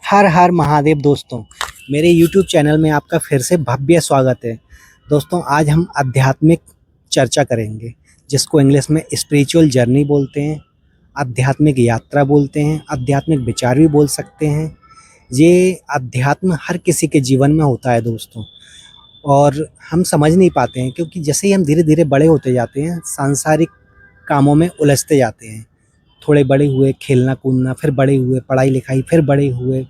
हर हर महादेव दोस्तों, मेरे YouTube channel में आपका फिर से भव्य स्वागत है। दोस्तों, आज हम आध्यात्मिक चर्चा करेंगे, जिसको इंग्लिश में स्पिरिचुअल जर्नी बोलते हैं, आध्यात्मिक यात्रा बोलते हैं, आध्यात्मिक विचार भी बोल सकते हैं। ये अध्यात्म हर किसी के जीवन में होता है दोस्तों, और हम समझ नहीं पाते हैं, क्योंकि जैसे ही हम धीरे धीरे बड़े होते जाते हैं, सांसारिक कामों में उलझते जाते हैं। थोड़े बड़े हुए खेलना कूदना, फिर बड़े हुए पढ़ाई लिखाई, फिर बड़े हुए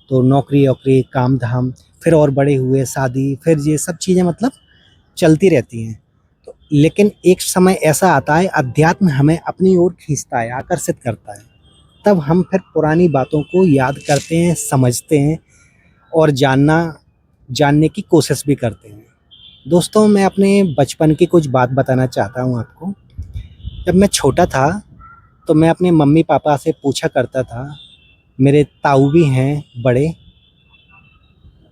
तो नौकरी वोकरी काम धाम, फिर और बड़े हुए शादी, फिर ये सब चीज़ें मतलब चलती रहती हैं। तो लेकिन एक समय ऐसा आता है, अध्यात्म हमें अपनी ओर खींचता है, आकर्षित करता है। तब हम फिर पुरानी बातों को याद करते हैं, समझते हैं और जानने की कोशिश भी करते हैं। दोस्तों, मैं अपने बचपन की कुछ बात बताना चाहता हूँ आपको। जब मैं छोटा था तो मैं अपने मम्मी पापा से पूछा करता था। मेरे ताऊ भी हैं बड़े,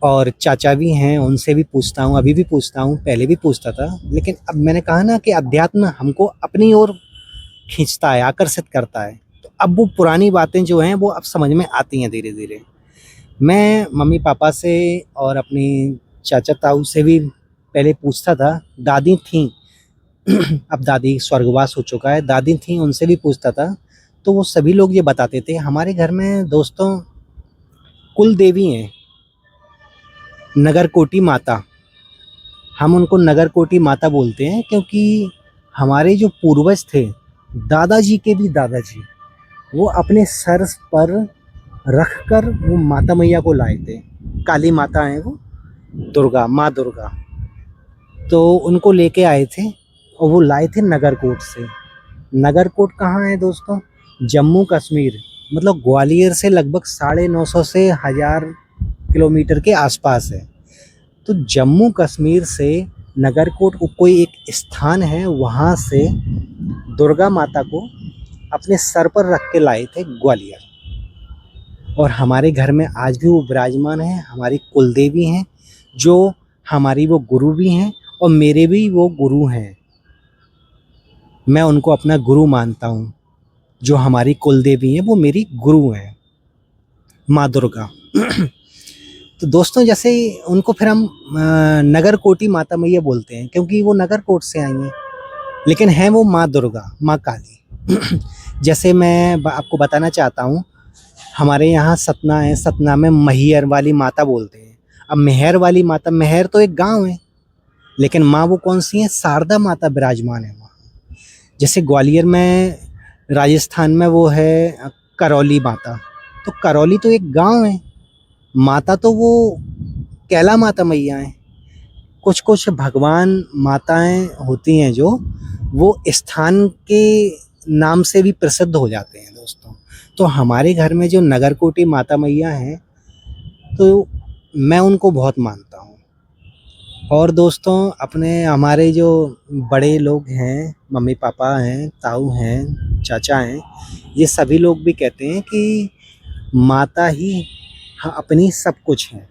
और चाचा भी हैं, उनसे भी पूछता हूँ, अभी भी पूछता हूँ, पहले भी पूछता था। लेकिन अब मैंने कहा ना कि अध्यात्म हमको अपनी ओर खींचता है, आकर्षित करता है। तो अब वो पुरानी बातें जो हैं वो अब समझ में आती हैं धीरे धीरे। मैं मम्मी पापा से और अपनी चाचा ताऊ से भी पहले पूछता था। दादी थीं, अब दादी स्वर्गवास हो चुका है, दादी थीं, उनसे भी पूछता था। तो वो सभी लोग ये बताते थे, हमारे घर में दोस्तों कुल देवी हैं, नगरकोटी माता। हम उनको नगरकोटी माता बोलते हैं, क्योंकि हमारे जो पूर्वज थे, दादाजी के भी दादाजी, वो अपने सर पर रख कर वो माता मैया को लाए थे। काली माता हैं वो, दुर्गा, माँ दुर्गा। तो उनको लेके आए थे, और वो लाए थे नगरकोट से। नगरकोट कहाँ है दोस्तों? जम्मू कश्मीर, मतलब ग्वालियर से लगभग 950 से 1000 किलोमीटर के आसपास है। तो जम्मू कश्मीर से नगरकोट को कोई एक स्थान है, वहाँ से दुर्गा माता को अपने सर पर रख के लाए थे ग्वालियर। और हमारे घर में आज भी वो विराजमान है, हमारी कुलदेवी हैं, जो हमारी वो गुरु भी हैं, और मेरे भी वो गुरु हैं। मैं उनको अपना गुरु मानता हूँ। जो हमारी कुलदेवी हैं वो मेरी गुरु हैं, माँ दुर्गा। तो दोस्तों, जैसे उनको फिर हम नगरकोटी माता मैया बोलते हैं, क्योंकि वो नगरकोट से आई हैं, लेकिन हैं वो माँ दुर्गा, माँ काली। जैसे मैं आपको बताना चाहता हूँ, हमारे यहाँ सतना है, सतना में मैहर वाली माता बोलते हैं। अब मैहर वाली माता, मैहर तो एक गांव है, लेकिन माँ वो कौन सी है? शारदा माता विराजमान है वहाँ। जैसे ग्वालियर में, राजस्थान में वो है करौली माता। तो करौली तो एक गांव है, माता तो वो कैला माता मैया हैं। कुछ कुछ भगवान माताएं होती हैं जो वो स्थान के नाम से भी प्रसिद्ध हो जाते हैं दोस्तों। तो हमारे घर में जो नगरकोटी माता मैया हैं, तो मैं उनको बहुत मानता हूँ। और दोस्तों, अपने हमारे जो बड़े लोग हैं, मम्मी पापा हैं, ताऊ हैं, चाचा हैं, ये सभी लोग भी कहते हैं कि माता ही अपनी सब कुछ है,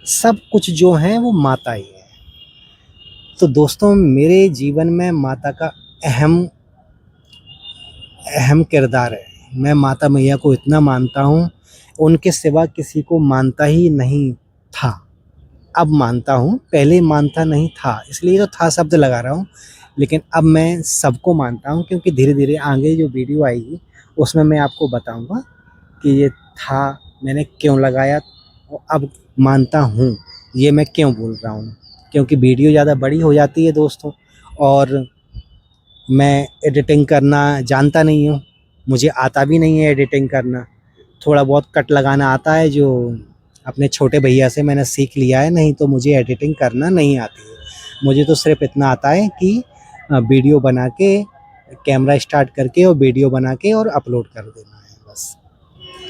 सब कुछ जो है वो माता ही है। तो दोस्तों, मेरे जीवन में माता का अहम अहम किरदार है। मैं माता मैया को इतना मानता हूँ, उनके सिवा किसी को मानता ही नहीं था। अब मानता हूँ, पहले मानता नहीं था, इसलिए तो था शब्द लगा रहा हूँ। लेकिन अब मैं सबको मानता हूँ, क्योंकि धीरे धीरे आगे जो वीडियो आएगी उसमें मैं आपको बताऊँगा कि ये था, मैंने क्यों लगाया, और अब मानता हूँ, ये मैं क्यों बोल रहा हूँ। क्योंकि वीडियो ज़्यादा बड़ी हो जाती है दोस्तों, और मैं एडिटिंग करना जानता नहीं हूँ, मुझे आता भी नहीं है एडिटिंग करना। थोड़ा बहुत कट लगाना आता है, जो अपने छोटे भैया से मैंने सीख लिया है, नहीं तो मुझे एडिटिंग करना नहीं आती है। मुझे तो सिर्फ इतना आता है कि वीडियो बना के, कैमरा स्टार्ट करके और वीडियो बना के और अपलोड कर देना है, बस।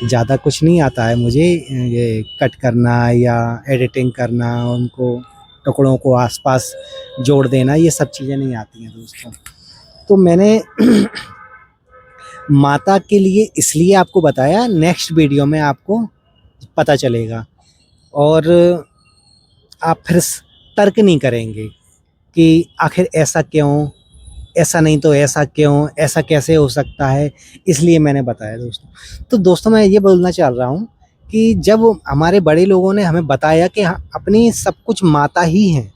ज़्यादा कुछ नहीं आता है मुझे, ये कट करना या एडिटिंग करना, उनको टुकड़ों को आसपास जोड़ देना, ये सब चीज़ें नहीं आती हैं दोस्तों। तो मैंने माता के लिए इसलिए आपको बताया, नेक्स्ट वीडियो में आपको पता चलेगा, और आप फिर तर्क नहीं करेंगे कि आखिर ऐसा क्यों, ऐसा नहीं तो ऐसा क्यों, ऐसा कैसे हो सकता है। इसलिए मैंने बताया दोस्तों। तो दोस्तों, मैं ये बोलना चाह रहा हूँ कि जब हमारे बड़े लोगों ने हमें बताया कि अपनी सब कुछ माता ही हैं,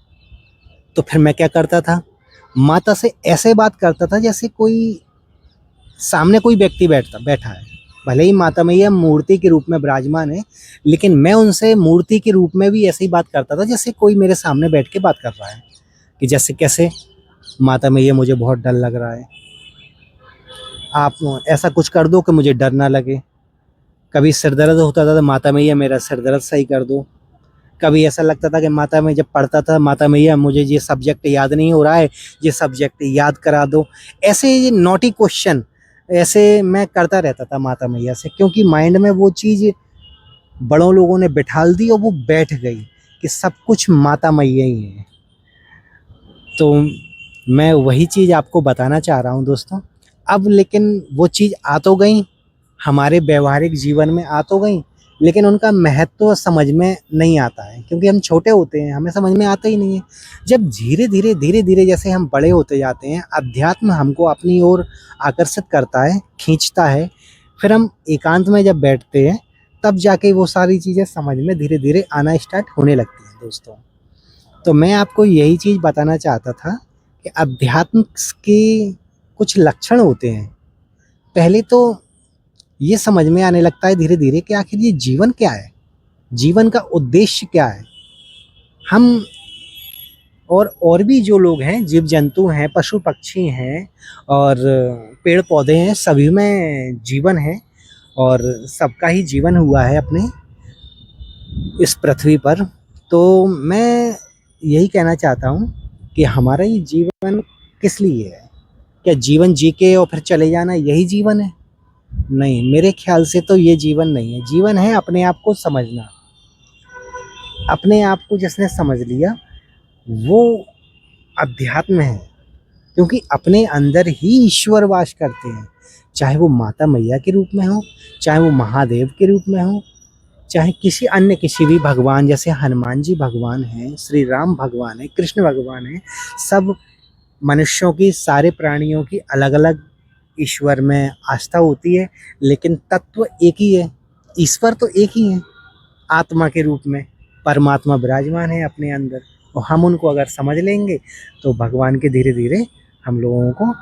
तो फिर मैं क्या करता था, माता से ऐसे बात करता था जैसे कोई सामने कोई व्यक्ति बैठा है। भले ही माता मैया मूर्ति के रूप में विराजमान है, लेकिन मैं उनसे मूर्ति के रूप में भी ऐसे ही बात करता था जैसे कोई मेरे सामने बैठ के बात कर रहा है। कि जैसे कैसे, माता मैया मुझे बहुत डर लग रहा है, आप ऐसा कुछ कर दो कि मुझे डर ना लगे। कभी सिर दर्द होता था तो माता मैया मेरा सिर दर्द सही कर दो। कभी ऐसा लगता था कि माता में जब पढ़ता था, माता मैया मुझे ये सब्जेक्ट याद नहीं हो रहा है, ये सब्जेक्ट याद करा दो। ऐसे ये नॉटी क्वेश्चन ऐसे मैं करता रहता था माता मैया से, क्योंकि माइंड में वो चीज़ बड़ों लोगों ने बिठाल दी और वो बैठ गई कि सब कुछ माता मैया ही है। तो मैं वही चीज़ आपको बताना चाह रहा हूँ दोस्तों। अब लेकिन वो चीज़ आ तो गई, हमारे व्यवहारिक जीवन में आ तो गई, लेकिन उनका महत्व समझ में नहीं आता है, क्योंकि हम छोटे होते हैं, हमें समझ में आता ही नहीं है। जब धीरे धीरे जैसे हम बड़े होते जाते हैं, अध्यात्म हमको अपनी ओर आकर्षित करता है, खींचता है, फिर हम एकांत में जब बैठते हैं तब जाके वो सारी चीज़ें समझ में धीरे धीरे आना स्टार्ट होने लगती हैं दोस्तों। तो मैं आपको यही चीज़ बताना चाहता था कि अध्यात्म के कुछ लक्षण होते हैं। पहले तो ये समझ में आने लगता है धीरे धीरे कि आखिर ये जीवन क्या है, जीवन का उद्देश्य क्या है। हम और भी जो लोग हैं, जीव जंतु हैं, पशु पक्षी हैं और पेड़ पौधे हैं, सभी में जीवन है और सबका ही जीवन हुआ है अपने इस पृथ्वी पर। तो मैं यही कहना चाहता हूँ कि हमारा ये जीवन किस लिए है? क्या जीवन जी के और फिर चले जाना यही जीवन है? नहीं, मेरे ख्याल से तो ये जीवन नहीं है। जीवन है अपने आप को समझना। अपने आप को जिसने समझ लिया वो अध्यात्म है, क्योंकि अपने अंदर ही ईश्वर वास करते हैं। चाहे वो माता मैया के रूप में हो, चाहे वो महादेव के रूप में हो, चाहे किसी भी भगवान, जैसे हनुमान जी भगवान हैं, श्री राम भगवान है, कृष्ण भगवान है। सब मनुष्यों की, सारे प्राणियों की अलग अलग ईश्वर में आस्था होती है, लेकिन तत्व एक ही है, ईश्वर तो एक ही है। आत्मा के रूप में परमात्मा विराजमान है अपने अंदर, और हम उनको अगर समझ लेंगे तो भगवान के धीरे धीरे हम लोगों को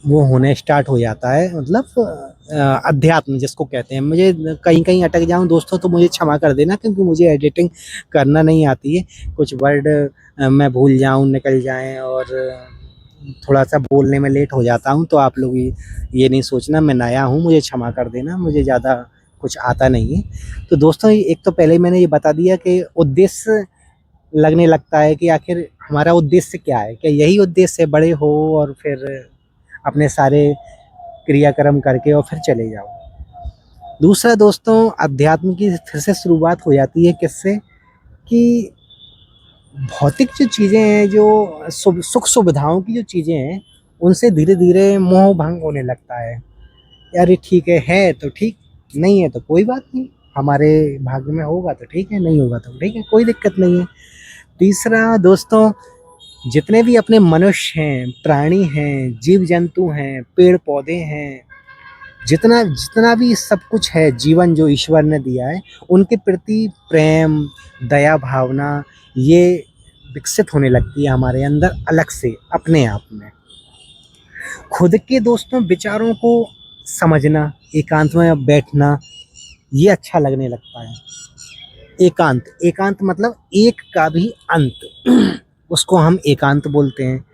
वो होने स्टार्ट हो जाता है, मतलब अध्यात्म जिसको कहते हैं। मुझे कहीं कहीं अटक जाऊं दोस्तों तो मुझे क्षमा कर देना, क्योंकि मुझे एडिटिंग करना नहीं आती है। कुछ वर्ड मैं भूल जाऊं, निकल जाएं, और थोड़ा सा बोलने में लेट हो जाता हूं, तो आप लोग ये नहीं सोचना मैं नया हूं, मुझे क्षमा कर देना, मुझे ज़्यादा कुछ आता नहीं है। तो दोस्तों, एक तो पहले ही मैंने ये बता दिया कि उद्देश्य लगने लगता है कि आखिर हमारा उद्देश्य क्या है। क्या यही उद्देश्य है बड़े हो और फिर अपने सारे क्रियाक्रम करके और फिर चले जाओ? दूसरा दोस्तों, अध्यात्म की फिर से शुरुआत हो जाती है किससे, कि भौतिक जो चीज़ें हैं, जो सुख सुविधाओं की जो चीज़ें हैं, उनसे धीरे धीरे मोह भंग होने लगता है। यार ये ठीक है तो ठीक, नहीं है तो कोई बात नहीं, हमारे भाग्य में होगा तो ठीक है, नहीं होगा तो ठीक है, कोई दिक्कत नहीं है। तीसरा दोस्तों, जितने भी अपने मनुष्य हैं, प्राणी हैं, जीव जंतु हैं, पेड़ पौधे हैं, जितना जितना भी सब कुछ है, जीवन जो ईश्वर ने दिया है, उनके प्रति प्रेम, दया भावना ये विकसित होने लगती है हमारे अंदर अलग से, अपने आप में। खुद के दोस्तों विचारों को समझना, एकांत में बैठना, ये अच्छा लगने लगता है। एकांत, एकांत मतलब एक का भी अंत उसको हम एकांत बोलते हैं।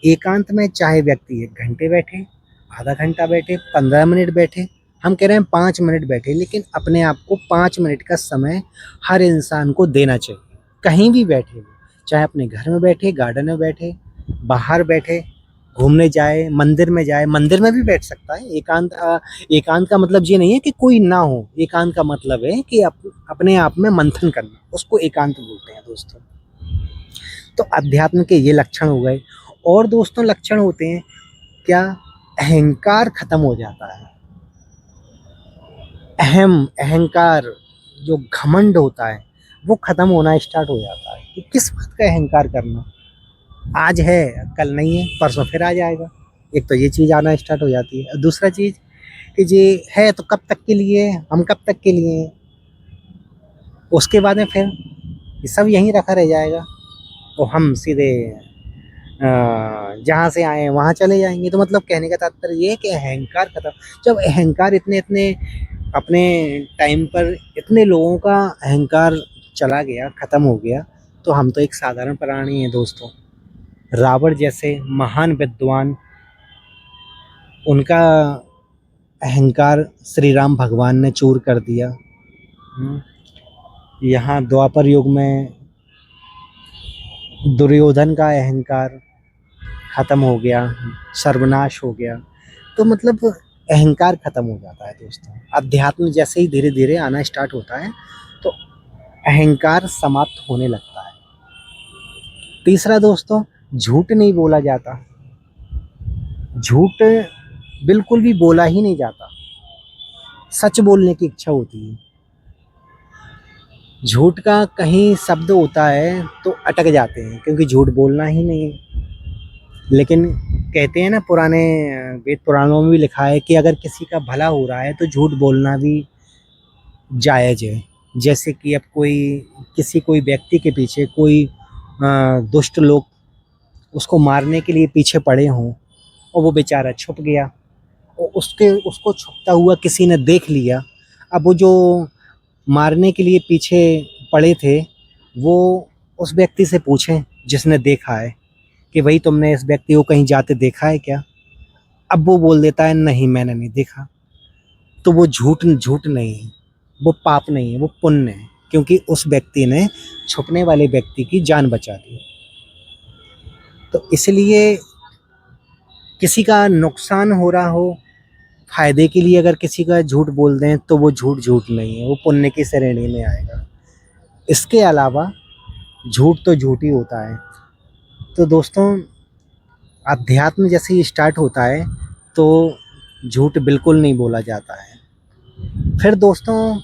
एकांत में चाहे व्यक्ति 1 घंटे बैठे, आधा घंटा बैठे, 15 मिनट बैठे, हम कह रहे हैं 5 मिनट बैठे, लेकिन अपने आप को 5 मिनट का समय हर इंसान को देना चाहिए। कहीं भी बैठे हो, चाहे अपने घर में बैठे, गार्डन में बैठे, बाहर बैठे, घूमने जाए, मंदिर में जाए, मंदिर में भी बैठ सकता है। एकांत का मतलब ये नहीं है कि कोई ना हो। एकांत का मतलब है कि अपने आप में मंथन करना, उसको एकांत बोलते हैं दोस्तों। तो अध्यात्म के ये लक्षण हो गए। और दोस्तों लक्षण होते हैं क्या, अहंकार खत्म हो जाता है। अहंकार, जो घमंड होता है, वो खत्म होना स्टार्ट हो जाता है। कि किस बात का अहंकार करना, आज है कल नहीं है, परसों फिर आ जाएगा। एक तो ये चीज़ आना स्टार्ट हो जाती है। दूसरा चीज़ कि ये है तो कब तक के लिए, हम कब तक के लिए हैं, उसके बाद में फिर ये सब यहीं रखा रह जाएगा और हम सीधे जहाँ से आए हैं वहाँ चले जाएंगे। तो मतलब कहने का तात्पर्य ये है कि अहंकार खत्म। जब अहंकार इतने इतने अपने टाइम पर इतने लोगों का अहंकार चला गया, खत्म हो गया, तो हम तो एक साधारण प्राणी हैं दोस्तों। रावण जैसे महान विद्वान, उनका अहंकार श्री राम भगवान ने चूर कर दिया। यहाँ द्वापर युग में दुर्योधन का अहंकार खत्म हो गया, सर्वनाश हो गया। तो मतलब अहंकार खत्म हो जाता है दोस्तों। अध्यात्म जैसे ही धीरे धीरे आना स्टार्ट होता है तो अहंकार समाप्त होने लगता है। तीसरा दोस्तों, झूठ नहीं बोला जाता। झूठ बिल्कुल भी बोला ही नहीं जाता, सच बोलने की इच्छा होती है। झूठ का कहीं शब्द होता है तो अटक जाते हैं क्योंकि झूठ बोलना ही नहीं है। लेकिन कहते हैं ना, पुराने वेद पुराणों में भी लिखा है कि अगर किसी का भला हो रहा है तो झूठ बोलना भी जायज़ है। जैसे कि अब कोई व्यक्ति के पीछे कोई दुष्ट लोग उसको मारने के लिए पीछे पड़े हों और वो बेचारा छुप गया और उसको छुपता हुआ किसी ने देख लिया। अब वो जो मारने के लिए पीछे पड़े थे वो उस व्यक्ति से पूछें जिसने देखा है कि भाई तुमने इस व्यक्ति को कहीं जाते देखा है क्या? अब वो बोल देता है नहीं मैंने नहीं देखा। तो वो झूठ झूठ नहीं है, वो पाप नहीं है, वो पुण्य है, क्योंकि उस व्यक्ति ने छुपने वाले व्यक्ति की जान बचा दी। तो इसलिए किसी का नुकसान हो रहा हो, फायदे के लिए अगर किसी का झूठ बोल दें तो वो झूठ झूठ नहीं है, वो पुण्य की श्रेणी में आएगा। इसके अलावा झूठ तो झूठ ही होता है। तो दोस्तों, अध्यात्म जैसे ही स्टार्ट होता है तो झूठ बिल्कुल नहीं बोला जाता है। फिर दोस्तों,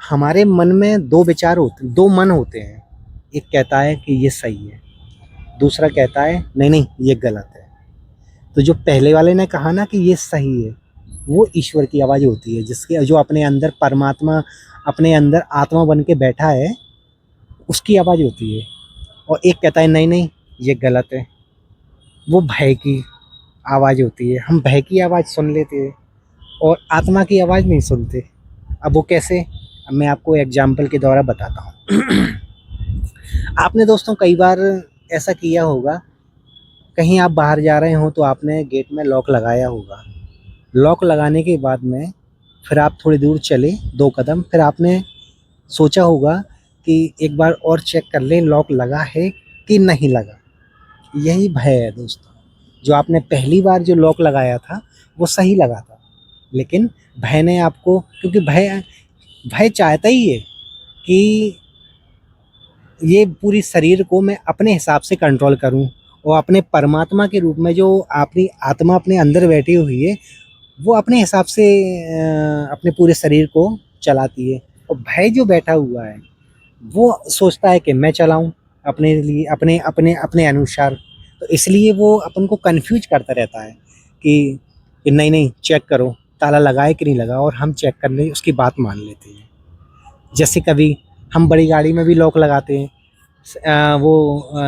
हमारे मन में दो मन होते हैं। एक कहता है कि ये सही है, दूसरा कहता है नहीं नहीं ये गलत है। तो जो पहले वाले ने कहा ना कि ये सही है, वो ईश्वर की आवाज़ होती है, जिसके जो अपने अंदर परमात्मा, अपने अंदर आत्मा बन के बैठा है, उसकी आवाज़ होती है। और एक कहता है नहीं नहीं ये गलत है, वो भय की आवाज़ होती है। हम भय की आवाज़ सुन लेते हैं और आत्मा की आवाज़ नहीं सुनते। अब वो कैसे? अब मैं आपको एग्जाम्पल के द्वारा बताता हूँ। आपने दोस्तों कई बार ऐसा किया होगा, कहीं आप बाहर जा रहे हो तो आपने गेट में लॉक लगाया होगा। लॉक लगाने के बाद में फिर आप थोड़ी दूर चले 2 कदम, फिर आपने सोचा होगा कि एक बार और चेक कर लें लॉक लगा है कि नहीं लगा। यही भय है दोस्तों। जो आपने पहली बार जो लॉक लगाया था वो सही लगा था, लेकिन भय ने आपको, क्योंकि भय चाहता ही है कि ये पूरी शरीर को मैं अपने हिसाब से कंट्रोल करूं और अपने परमात्मा के रूप में जो अपनी आत्मा अपने अंदर बैठी हुई है वो अपने हिसाब से अपने पूरे शरीर को चलाती है। और भय जो बैठा हुआ है वो सोचता है कि मैं चलाऊं अपने लिए, अपने अपने अपने अनुसार। तो इसलिए वो अपन को कंफ्यूज करता रहता है कि नहीं नहीं चेक करो ताला लगा है कि नहीं लगा, और हम चेक करने उसकी बात मान लेते हैं। जैसे कभी हम बड़ी गाड़ी में भी लॉक लगाते हैं,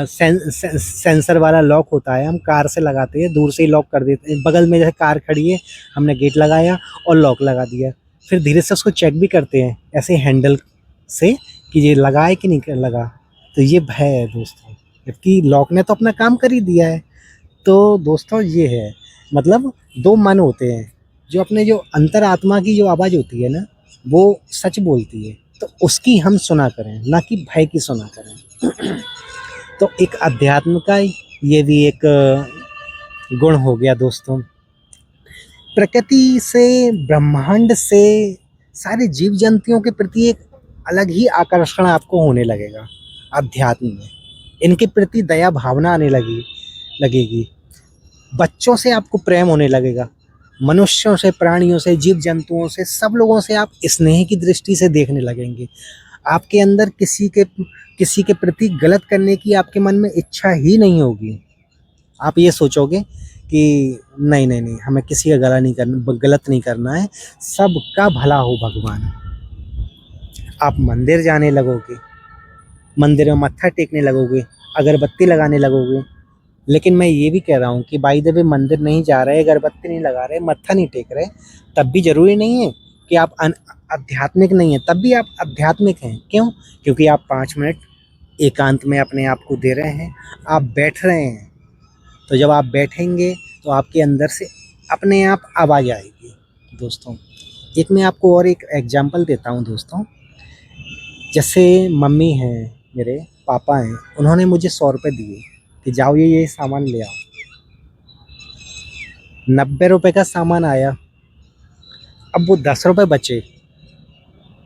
सेंसर वाला लॉक होता है, हम कार से लगाते हैं, दूर से ही लॉक कर देते हैं। बगल में जैसे कार खड़ी है, हमने गेट लगाया और लॉक लगा दिया, फिर धीरे से उसको चेक भी करते हैं ऐसे हैंडल से कि ये लगा है कि नहीं लगा। तो ये भय है दोस्तों, जबकि लॉक ने तो अपना काम कर ही दिया है। तो दोस्तों ये है, मतलब 2 मन होते हैं। जो अपने जो अंतरात्मा की जो आवाज़ होती है ना, वो सच बोलती है, तो उसकी हम सुना करें, ना कि भय की सुना करें। तो एक अध्यात्म का ये भी एक गुण हो गया दोस्तों। प्रकृति से, ब्रह्मांड से, सारे जीव जंतुओं के प्रति एक अलग ही आकर्षण आपको होने लगेगा अध्यात्म में। इनके प्रति दया भावना आने लगेगी। बच्चों से आपको प्रेम होने लगेगा, मनुष्यों से, प्राणियों से, जीव जंतुओं से, सब लोगों से आप स्नेह की दृष्टि से देखने लगेंगे। आपके अंदर किसी के प्रति गलत करने की आपके मन में इच्छा ही नहीं होगी। आप ये सोचोगे कि नहीं नहीं नहीं, हमें किसी का गलत नहीं करना है, सबका भला हो भगवान। आप मंदिर जाने लगोगे, मंदिर में मत्था टेकने लगोगे, अगरबत्ती लगाने लगोगे, लेकिन मैं ये भी कह रहा हूँ कि बाय द वे मंदिर नहीं जा रहे, अगरबत्ती नहीं लगा रहे, मत्था नहीं टेक रहे, तब भी ज़रूरी नहीं है कि आप आध्यात्मिक नहीं हैं, तब भी आप आध्यात्मिक हैं। क्यों? क्योंकि आप 5 मिनट एकांत में अपने आप को दे रहे हैं, आप बैठ रहे हैं। तो जब आप बैठेंगे तो आपके अंदर से अपने आप आवाज़ आएगी। दोस्तों, एक मैं आपको और एक एग्जांपल देता हूँ दोस्तों। जैसे मम्मी हैं, मेरे पापा हैं, उन्होंने मुझे 100 रुपये दिए कि जाओ ये सामान ले आओ। 90 रुपये का सामान आया, अब वो 10 रुपये बचे।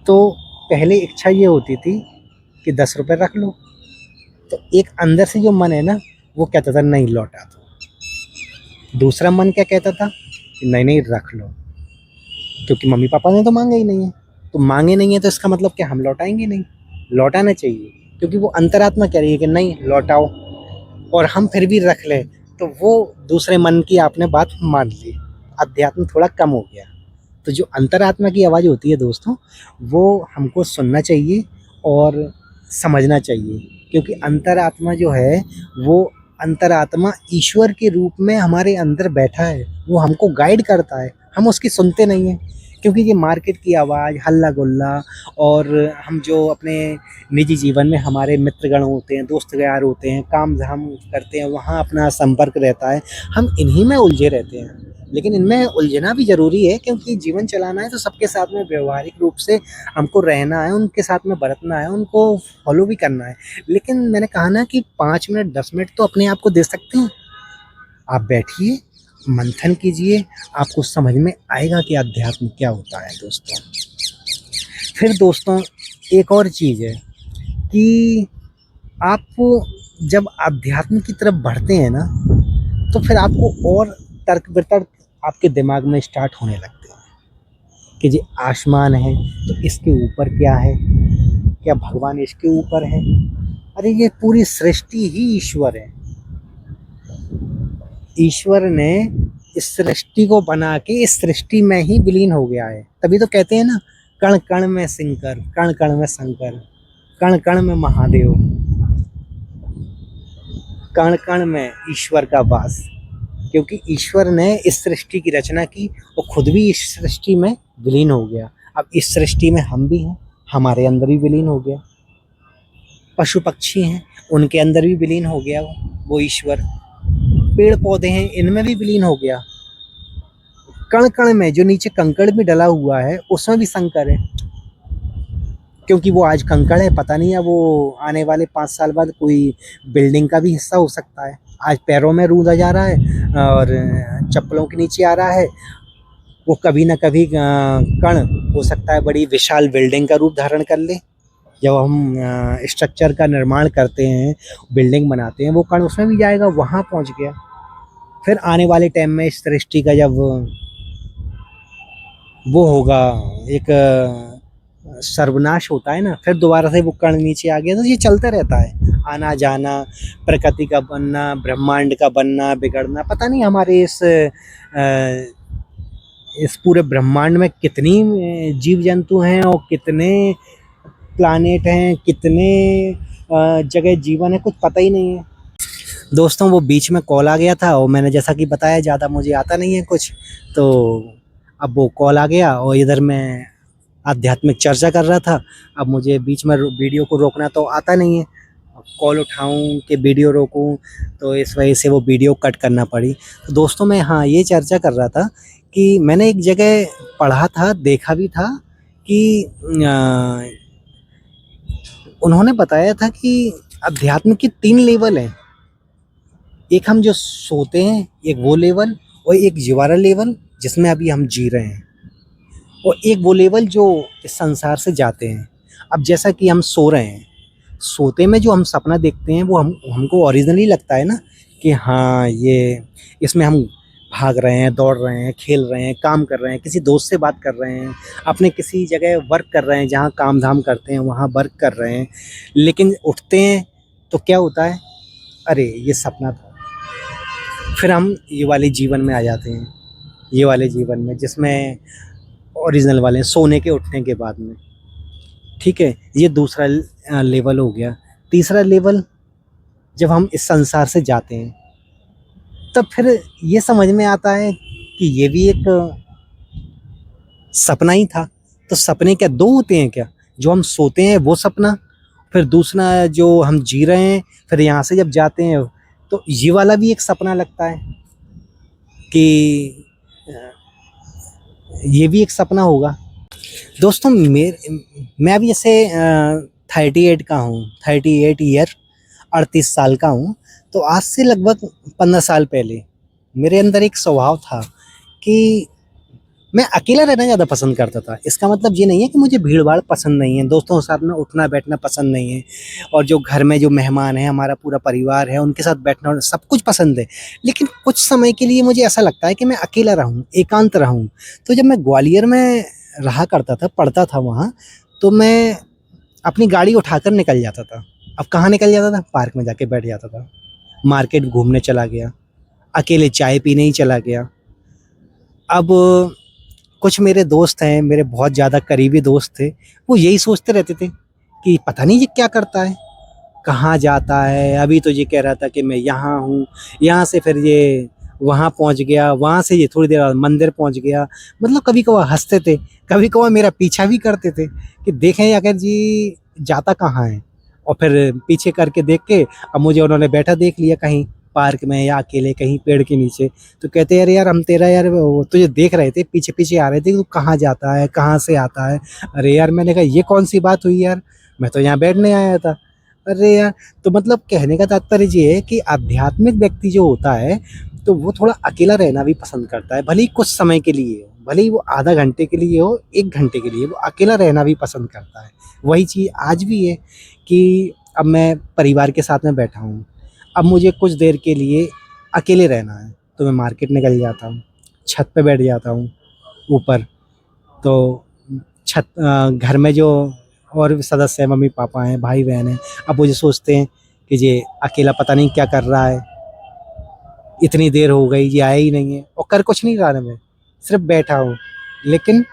तो पहले इच्छा ये होती थी कि 10 रुपये रख लो, तो एक अंदर से जो मन है ना, वो कहता था नहीं लौटा दो। दूसरा मन क्या कहता था कि नहीं नहीं रख लो, क्योंकि मम्मी पापा ने तो मांगे ही नहीं है। तो मांगे नहीं है तो इसका मतलब क्या हम लौटाएंगे नहीं? लौटाना चाहिए, क्योंकि वो अंतरात्मा कह रही है कि नहीं लौटाओ, और हम फिर भी रख लें, तो वो दूसरे मन की आपने बात मान ली, अध्यात्म थोड़ा कम हो गया। तो जो अंतरात्मा की आवाज़ होती है दोस्तों, वो हमको सुनना चाहिए और समझना चाहिए, क्योंकि अंतरात्मा जो है, वो अंतरात्मा ईश्वर के रूप में हमारे अंदर बैठा है, वो हमको गाइड करता है, हम उसकी सुनते नहीं हैं। क्योंकि ये मार्केट की आवाज़, हल्ला गुल्ला, और हम जो अपने निजी जीवन में हमारे मित्रगण होते हैं, दोस्त यार होते हैं, काम धाम करते हैं, वहाँ अपना संपर्क रहता है, हम इन्हीं में उलझे रहते हैं। लेकिन इनमें उलझना भी ज़रूरी है, क्योंकि जीवन चलाना है तो सबके साथ में व्यवहारिक रूप से हमको रहना है, उनके साथ में बरतना है, उनको फॉलो भी करना है। लेकिन मैंने कहा ना कि 5 मिनट 10 मिनट तो अपने आप को दे सकते हैं। आप बैठिए, मंथन कीजिए, आपको समझ में आएगा कि अध्यात्म क्या होता है दोस्तों। फिर दोस्तों, एक और चीज़ है कि आप जब अध्यात्म की तरफ बढ़ते हैं ना, तो फिर आपको और तर्क वितर्क आपके दिमाग में स्टार्ट होने लगते हैं कि जी आसमान है तो इसके ऊपर क्या है, क्या भगवान इसके ऊपर है? अरे ये पूरी सृष्टि ही ईश्वर है। ईश्वर ने इस सृष्टि को बना के इस सृष्टि में ही विलीन हो गया है। तभी तो कहते हैं ना, कण कण में शंकर, कण कण में शंकर, कण कण में महादेव, कण कण में ईश्वर का वास। क्योंकि ईश्वर ने इस सृष्टि की रचना की और खुद भी इस सृष्टि में विलीन हो गया। अब इस सृष्टि में हम भी हैं, हमारे अंदर भी विलीन हो गया। पशु पक्षी हैं, उनके अंदर भी विलीन हो गया वो ईश्वर। पेड़ पौधे हैं, इनमें भी विलीन हो गया। कण कण में जो नीचे कंकड़ भी डला हुआ है, उसमें भी शंकर है। क्योंकि वो आज कंकड़ है, पता नहीं है वो आने वाले 5 साल बाद कोई बिल्डिंग का भी हिस्सा हो सकता है। आज पैरों में रूंधा जा रहा है और चप्पलों के नीचे आ रहा है, वो कभी ना कभी कण हो सकता है बड़ी विशाल बिल्डिंग का रूप धारण कर ले। जब हम स्ट्रक्चर का निर्माण करते हैं, बिल्डिंग बनाते हैं, वो कण उसमें भी जाएगा, वहाँ पहुँच गया। फिर आने वाले टाइम में इस सृष्टि का जब वो होगा, एक सर्वनाश होता है ना, फिर दोबारा से वो कण नीचे आ गया। तो ये चलता रहता है, आना जाना, प्रकृति का बनना, ब्रह्मांड का बनना बिगड़ना। पता नहीं हमारे इस पूरे ब्रह्मांड में कितनी जीव जंतु हैं और कितने प्लानेट हैं, कितने जगह जीवन है, कुछ पता ही नहीं है दोस्तों। वो बीच में कॉल आ गया था और मैंने जैसा कि बताया, ज़्यादा मुझे आता नहीं है कुछ, तो अब वो कॉल आ गया और इधर मैं आध्यात्मिक चर्चा कर रहा था। अब मुझे बीच में वीडियो को रोकना तो आता नहीं है, कॉल उठाऊं कि वीडियो रोकूं, तो इस वजह से वो वीडियो कट करना पड़ी। तो दोस्तों, मैं हाँ ये चर्चा कर रहा था कि मैंने एक जगह पढ़ा था, देखा भी था कि उन्होंने बताया था कि अध्यात्म के 3 लेवल हैं। एक हम जो सोते हैं, एक वो लेवल, और एक जीवारा लेवल जिसमें अभी हम जी रहे हैं, और एक वो लेवल जो इस संसार से जाते हैं। अब जैसा कि हम सो रहे हैं, सोते में जो हम सपना देखते हैं, वो हमको ओरिजिनली लगता है ना कि हाँ ये इसमें हम भाग रहे हैं, दौड़ रहे हैं, खेल रहे हैं, काम कर रहे हैं, किसी दोस्त से बात कर रहे हैं, अपने किसी जगह वर्क कर रहे हैं, जहाँ काम धाम करते हैं वहाँ वर्क कर रहे हैं। लेकिन उठते हैं तो क्या होता है, अरे ये सपना था, फिर हम ये वाले जीवन में आ जाते हैं, ये वाले जीवन में जिसमें ओरिजिनल वाले सोने के उठने के बाद में। ठीक है, ये दूसरा लेवल हो गया। तीसरा लेवल, जब हम इस संसार से जाते हैं तब फिर ये समझ में आता है कि ये भी एक सपना ही था। तो सपने क्या दो होते हैं क्या? जो हम सोते हैं वो सपना, फिर दूसरा जो हम जी रहे हैं, फिर यहाँ से जब जाते हैं तो ये वाला भी एक सपना लगता है कि ये भी एक सपना होगा। दोस्तों मैं अभी जैसे 38 का हूँ, 38 ईयर, 38 साल का हूँ। तो आज से लगभग 15 साल पहले मेरे अंदर एक स्वभाव था कि मैं अकेला रहना ज़्यादा पसंद करता था। इसका मतलब ये नहीं है कि मुझे भीड़-भाड़ पसंद नहीं है, दोस्तों के साथ में उठना-बैठना पसंद नहीं है, और जो घर में जो मेहमान हैं, हमारा पूरा परिवार है, उनके साथ बैठना और सब कुछ पसंद है। लेकिन कुछ समय के लिए मुझे ऐसा लगता है कि मैं अकेला रहूँ, एकांत रहूँ। तो जब मैं ग्वालियर में रहा करता था, पढ़ता था वहाँ, तो मैं अपनी गाड़ी उठाकर निकल जाता था। अब कहाँ निकल जाता था? पार्क में जाके बैठ जाता था, मार्केट घूमने चला गया, अकेले चाय पीने ही चला गया। अब कुछ मेरे दोस्त हैं, मेरे बहुत ज़्यादा करीबी दोस्त थे, वो यही सोचते रहते थे कि पता नहीं ये क्या करता है, कहाँ जाता है। अभी तो ये कह रहा था कि मैं यहाँ हूँ, यहाँ से फिर ये वहाँ पहुँच गया, वहाँ से ये थोड़ी देर बाद मंदिर पहुँच गया। मतलब कभी-कभार हँसते थे, कभी-कभार मेरा पीछा भी करते थे कि देखें अगर जी जाता कहाँ है। और फिर पीछे करके देख के अब मुझे उन्होंने बैठा देख लिया कहीं पार्क में या अकेले कहीं पेड़ के नीचे, तो कहते यार यार हम तेरा यार वो तुझे देख रहे थे, पीछे-पीछे आ रहे थे, तू कहाँ जाता है, कहाँ से आता है? अरे यार, मैंने कहा ये कौन-सी बात हुई यार, मैं तो यहाँ बैठने आया था। अरे यार! तो मतलब कहने का तात्पर्य ये है कि आध्यात्मिक व्यक्ति जो होता है, तो वो थोड़ा अकेला रहना भी पसंद करता है। भले ही कुछ समय के लिए हो, भले ही वो आधा घंटे के लिए हो, 1 घंटे के लिए, वो अकेला रहना भी पसंद करता है। वही चीज़ आज भी है कि अब मैं परिवार के साथ में बैठा हूँ। अब मुझे कुछ देर के लिए अकेले रहना है, तो मैं मार्केट निकल जाता हूँ, छत पे बैठ जाता हूँ ऊपर। तो घर में जो और भी सदस्य हैं, मम्मी-पापा हैं, भाई-बहन हैं, अब वो ये सोचते हैं कि ये अकेला पता नहीं क्या कर रहा है, इतनी देर हो गई, ये आया ही नहीं है, और कर कुछ नहीं रहा मैं, सिर्फ़ बैठा हूँ। लेकिन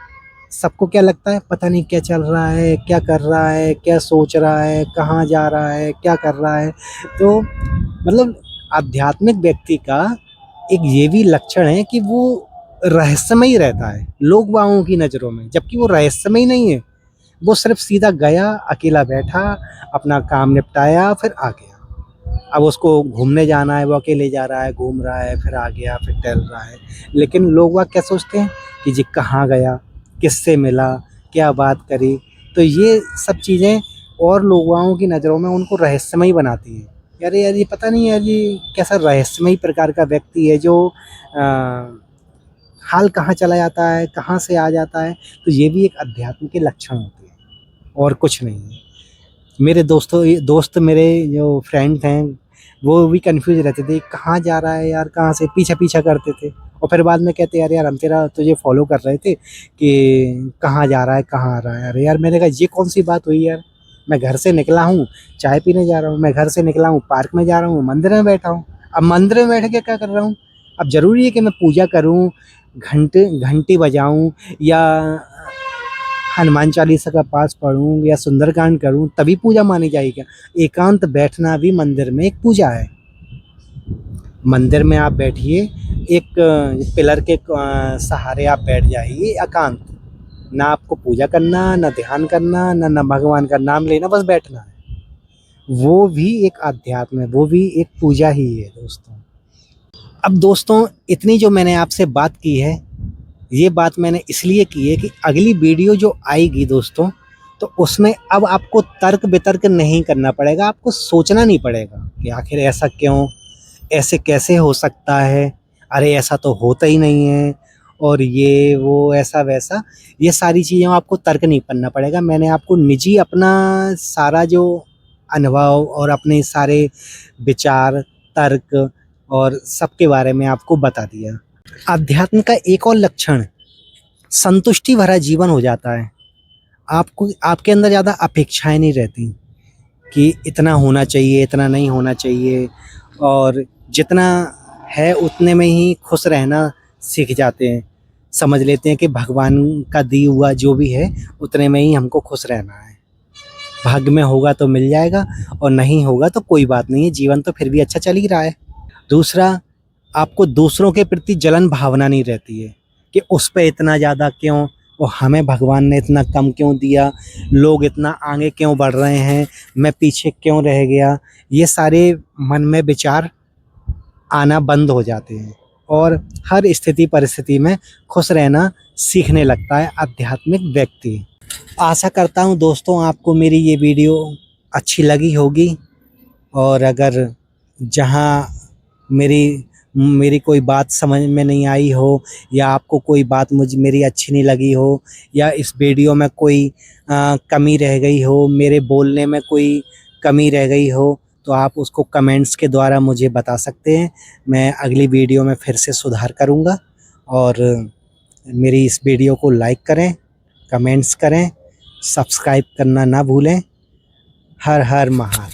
सबको क्या लगता है, पता नहीं क्या चल रहा है, क्या कर रहा है, क्या सोच रहा है, कहाँ जा रहा है, क्या कर रहा है। तो मतलब आध्यात्मिक व्यक्ति का एक ये भी लक्षण है कि वो रहस्यमयी रहता है लोग-बागों की नज़रों में, जबकि वो रहस्यमयी नहीं है। वो सिर्फ़ सीधा गया, अकेला बैठा, अपना काम निपटाया, फिर आ गया। अब उसको घूमने जाना है, वो अकेले जा रहा है, घूम रहा है, फिर आ गया, फिर टहल रहा है। लेकिन लोग वाग क्या सोचते हैं कि ये कहाँ गया, किससे मिला, क्या बात करी। तो ये सब चीज़ें और लोगों की नज़रों में उनको रहस्यमयी बनाती हैं। अरे यार, ये पता नहीं यार, ये कैसा रहस्यमयी प्रकार का व्यक्ति है जो हाल कहाँ चला जाता है, कहाँ से आ जाता है। तो ये भी एक अध्यात्म के लक्षण होते हैं, और कुछ नहीं है। मेरे दोस्त मेरे जो फ्रेंड हैं, वो भी कन्फ्यूज़ रहते थे, कहाँ जा रहा है यार, कहाँ से पीछा-पीछा करते थे, और फिर बाद में कहते यार यार हम तुझे फ़ॉलो कर रहे थे कि कहाँ जा रहा है, कहाँ आ रहा है। अरे यार, मैंने कहा ये कौन-सी बात हुई यार, मैं घर से निकला हूँ, चाय पीने जा रहा हूँ, मैं घर से निकला हूँ, पार्क में जा रहा हूँ, मंदिर में बैठा हूँ। अब मंदिर में बैठ के क्या कर रहा हूँ? अब ज़रूरी है कि मैं पूजा करूँ, घंटी बजाऊँ, या हनुमान चालीसा का पाठ पढूँ, या सुंदरकांड करूँ, तभी पूजा मानी जाएगी क्या? एकांत बैठना भी मंदिर में एक पूजा है। मंदिर में आप बैठिए, एक पिलर के सहारे आप बैठ जाइए एकांत। ना आपको पूजा करना, ना ध्यान करना, ना भगवान का नाम लेना, बस बैठना है। वो भी एक अध्यात्म है, वो भी एक पूजा ही है दोस्तों। अब दोस्तों, इतनी जो मैंने आपसे बात की है, ये बात मैंने इसलिए की है कि अगली वीडियो जो आएगी दोस्तों, तो उसमें अब आपको तर्क-वितर्क नहीं करना पड़ेगा, आपको सोचना नहीं पड़ेगा कि आखिर ऐसा क्यों? ऐसे कैसे हो सकता है? अरे ऐसा तो होता ही नहीं है, और ये वो ऐसा-वैसा, ये सारी चीज़ें आपको तर्क नहीं करना पड़ेगा। मैंने आपको निजी अपना सारा जो अनुभव और अपने सारे विचार, तर्क और सबके बारे में आपको बता दिया। अध्यात्म का एक और लक्षण संतुष्टि भरा जीवन हो जाता है। आपको आपके अंदर ज़्यादा अपेक्षाएँ नहीं रहती कि इतना होना चाहिए, इतना नहीं होना चाहिए, और जितना है उतने में ही खुश रहना सीख जाते हैं। समझ लेते हैं कि भगवान का दिया हुआ जो भी है उतने में ही हमको खुश रहना है। भाग्य में होगा तो मिल जाएगा और नहीं होगा तो कोई बात नहीं है, जीवन तो फिर भी अच्छा चल ही रहा है। दूसरा, आपको दूसरों के प्रति जलन भावना नहीं रहती है कि उस पे इतना ज़्यादा क्यों और हमें भगवान ने इतना कम क्यों दिया, लोग इतना आगे क्यों बढ़ रहे हैं, मैं पीछे क्यों रह गया। ये सारे मन में विचार आना बंद हो जाते हैं और हर स्थिति परिस्थिति में खुश रहना सीखने लगता है आध्यात्मिक व्यक्ति। आशा करता हूँ दोस्तों आपको मेरी ये वीडियो अच्छी लगी होगी और अगर जहाँ मेरी मेरी कोई बात समझ में नहीं आई हो या आपको कोई बात मेरी अच्छी नहीं लगी हो या इस वीडियो में कोई कमी रह गई हो, मेरे बोलने में कोई कमी रह गई हो, तो आप उसको कमेंट्स के द्वारा मुझे बता सकते हैं। मैं अगली वीडियो में फिर से सुधार करूँगा। और मेरी इस वीडियो को लाइक करें, कमेंट्स करें, सब्सक्राइब करना ना भूलें। हर हर महादेव।